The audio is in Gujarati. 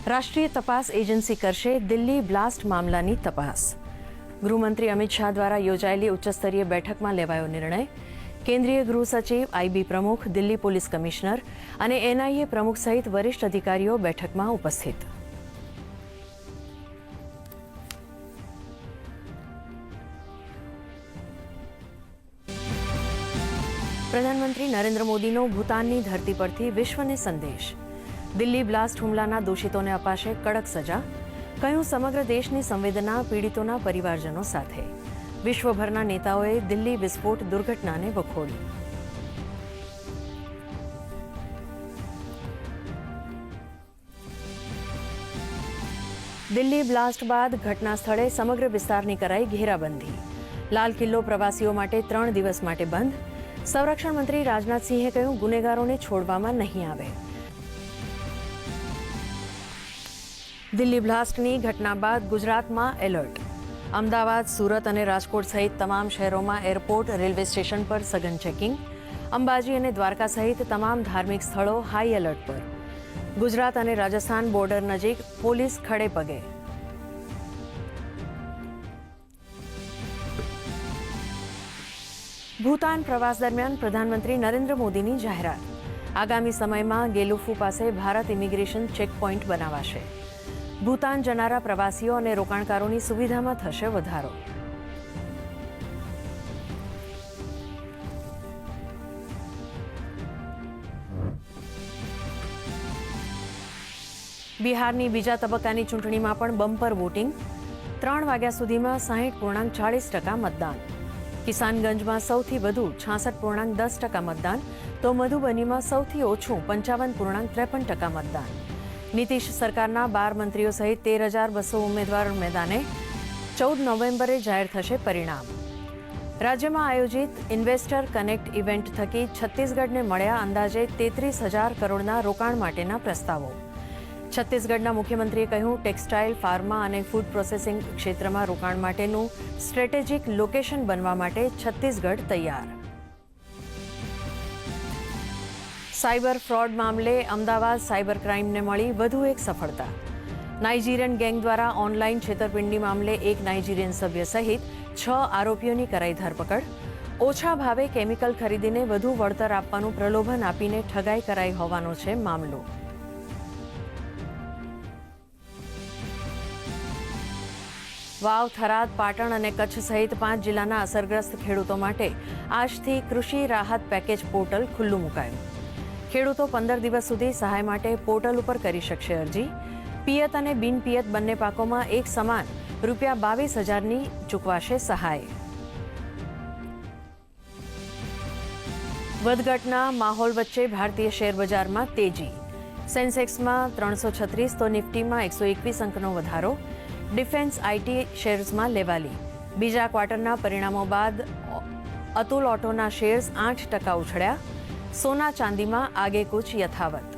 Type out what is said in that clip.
રાષ્ટ્રીય તપાસ એજન્સી કરશે દિલ્હી બ્લાસ્ટ મામલાની તપાસ. ગૃહમંત્રી અમિત શાહ દ્વારા યોજાયેલી ઉચ્ચસ્તરીય બેઠકમાં લેવાયો નિર્ણય. કેન્દ્રીય ગૃહ સચિવ, આઈબી પ્રમુખ, દિલ્હી પોલીસ કમિશનર અને એનઆઈએ પ્રમુખ સહિત વરિષ્ઠ અધિકારીઓ બેઠકમાં ઉપસ્થિત. પ્રધાનમંત્રી નરેન્દ્ર મોદીનો ભૂતાનની ધરતી પરથી વિશ્વને સંદેશ. દિલ્હી બ્લાસ્ટ હુમલાના દોષિતોને અપાશે કડક સજા. કહ્યું, સમગ્ર દેશની સંવેદના પીડિતોના પરિવારજનો સાથે. વિશ્વભરના નેતાઓએ દિલ્હી વિસ્ફોટ દુર્ઘટનાને વખોડી. દિલ્હી બ્લાસ્ટ બાદ ઘટના સ્થળે સમગ્ર વિસ્તારની કરાઈ ઘેરાબંધી. લાલ કિલ્લો પ્રવાસીઓ માટે 3 દિવસ માટે બંધ. સંરક્ષણ મંત્રી રાજનાથસિંહે કહ્યું, ગુનેગારોને છોડવામાં નહીં આવે. દિલ્હી બ્લાસ્ટની ઘટના બાદ ગુજરાતમાં એલર્ટ. અમદાવાદ, સુરત અને રાજકોટ સહિત તમામ શહેરોમાં એરપોર્ટ, રેલવે સ્ટેશન પર સઘન ચેકિંગ. અંબાજી અને દ્વારકા સહિત તમામ ધાર્મિક સ્થળો હાઈ એલર્ટ પર. ગુજરાત અને રાજસ્થાન બોર્ડર નજીક પોલીસ ખડે પગે. ભૂતાન પ્રવાસ દરમિયાન પ્રધાનમંત્રી નરેન્દ્ર મોદીની જાહેરાત. આગામી સમયમાં ગેલુફુ પાસે ભારત ઇમિગ્રેશન ચેકપોઇન્ટ બનાવાશે. ભૂતાન જનારા પ્રવાસીઓ અને રોકાણકારોની સુવિધામાં થશે વધારો. બિહારની બીજા તબક્કાની ચૂંટણીમાં પણ બમ્પર વોટિંગ. 3 વાગ્યા સુધીમાં 60.40% મતદાન. કિસાનગંજમાં સૌથી વધુ 66.10% મતદાન, તો મધુબનીમાં સૌથી ઓછું 55.53% મતદાન. નીતિશ સરકારના 12 મંત્રીઓ સહિત 13,200 ઉમેદવાર મેદાને. 14 નવેમ્બરે જાહેર થશે પરિણામ. રાજ્યમાં આયોજિત ઇન્વેસ્ટર કનેક્ટ ઇવેન્ટ થકી છત્તીસગઢને મળ્યા અંદાજે 33,000 કરોડના રોકાણ માટેના પ્રસ્તાવો. છત્તીસગઢના મુખ્યમંત્રીએ કહ્યું, ટેક્સટાઇલ, ફાર્મા અને ફૂડ પ્રોસેસિંગ ક્ષેત્રમાં રોકાણ માટેનું સ્ટ્રેટેજિક લોકેશન બનવા માટે છત્તીસગઢ તૈયાર. સાયબર ફ્રોડ મામલે અમદાવાદ સાયબર ક્રાઇમને મળી વધુ એક સફળતા. નાઇજીરિયન ગેંગ દ્વારા ઓનલાઈન છેતરપિંડી મામલે એક નાઇજીરિયન સભ્ય સહિત 6 આરોપીઓની કરાઈ ધરપકડ. ઓછા ભાવે કેમિકલ ખરીદીને વધુ વળતર આપવાનું પ્રલોભન આપીને ઠગાઈ કરાઈ હોવાનો છે મામલો. વાવ, થરાદ, પાટણ અને કચ્છ સહિત 5 જિલ્લાના અસરગ્રસ્ત ખેડૂતો માટે આજથી કૃષિ રાહત પેકેજ પોર્ટલ ખુલ્લું મુકાયું. ખેડૂતો 15 દિવસ સુધી સહાય માટે પોર્ટલ ઉપર કરી શકશે અરજી. પિયત અને બિનપિયત બંને પાકોમાં એક સમાન ₹22,000ની ચૂકવાશે સહાય. વધઘટના માહોલ વચ્ચે ભારતીય શેર બજારમાં તેજી. સેન્સેક્સમાં 336 તો નિફ્ટીમાં 121 અંકનો વધારો. ડિફેન્સ આઈટી શેર્સમાં લેવાલી. બીજા ક્વાર્ટરના પરિણામો બાદ અતુલ ઓટોના શેર્સ 8% ઉછળ્યા. સોના ચાંદીમાં આગેકૂચ યથાવત.